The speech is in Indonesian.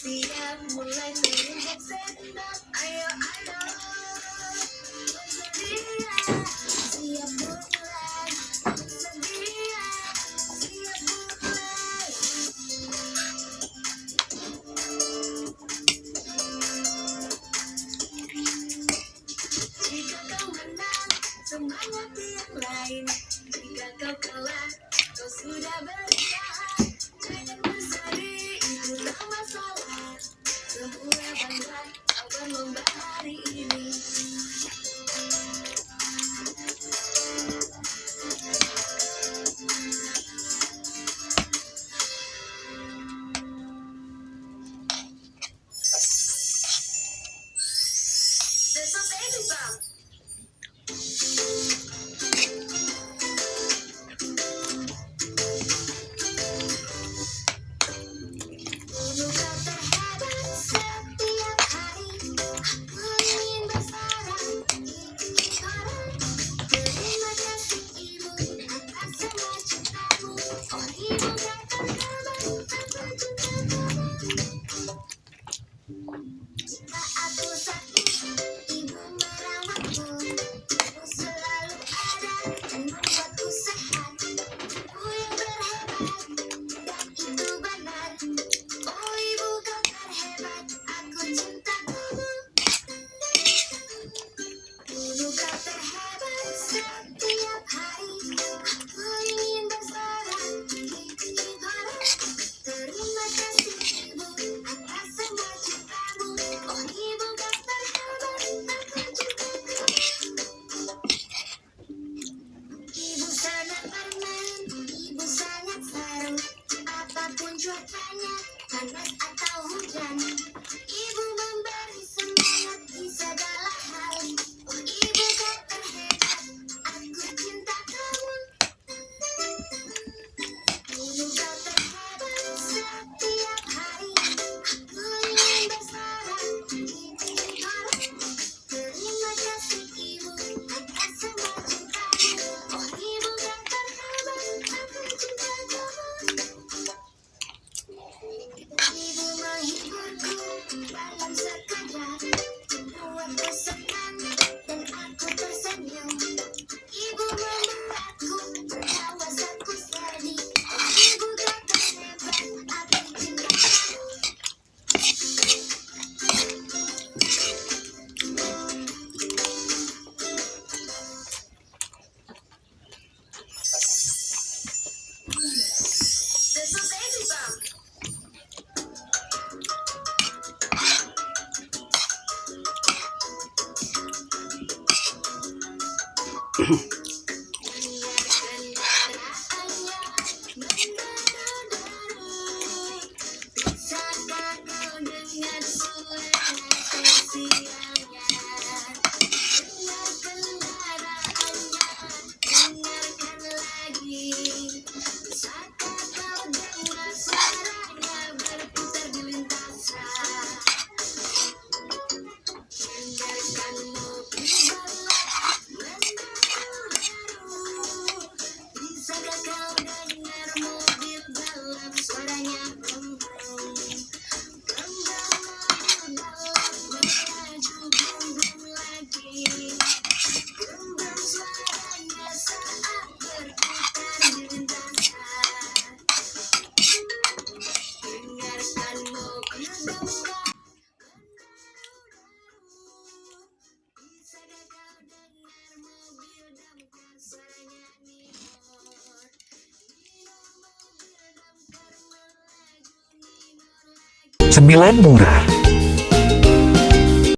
Siap mulai menginjak sendok. Ayo ayo bersedia, siap mulai bersedia, siap mulai. Jika kau menang, semangat yang lain. Jika kau kalah, kau sudah bertahan. Jangan bersedih, itu tak masalah. Semua bangga kau berlomba hari ini. There's a baby bump. Dulu kau terhebat setiap hari. Aku ingin bersarang di orang. Terima kasih ibu atas semua cintamu. Oh ibu gak terhebat, aku juga kamu. Jika aku sakit, ibu merawatku. Ibu selalu ada dan membuatku sehat. Ibu yang berhebat dan itu benar. Oh ibu kau terhebat, aku cinta kamu. Dulu kau terhebat setiap hari. Aku ingin bersarang di orang. Terima kasih ibu atas semua cintamu. Oh ibu kau terhebat, aku juga kamu. Ibu sangat bermain, ibu sangat seru. Apapun cuacanya, panas atau hujan, ibu memberi semangat di segala hal. Oh ibu kau terhebat, aku cinta kamu. Dulu kau terhebat setiap hari. Aku ingin bersarang di orang. Terima kasih ibu atas semua cintamu. Oh ibu kau terhebat, aku cinta kamu. Ibu menghiburku dalam sekejap, membuatku senang dan aku tersenyum. Ibu membuatku tertawa saat ku sedih. Oh ibu kau terhebat, aku cinta kamu. There's a baby bump. Bisakah kau dengar suara spesialnya? Dengar kendaraannya, dengarkan lagi. Bisakah kau dengar suaranya berputar di lintasan? Dengarkan mobil balap mendaru-daru. Bisakah kau dengar mobil balap suaranya brum-brum? Brum-brum mobil balap melaju brum-brum lagi. Brum-brum suaranya saat berputar di lintasan. Dengarkan mobil domba mendaru-daru. Bisakah kau dengar mobil damkar suaranya minor? Minor mobil damkar melaju minor lagi. Cemilan murah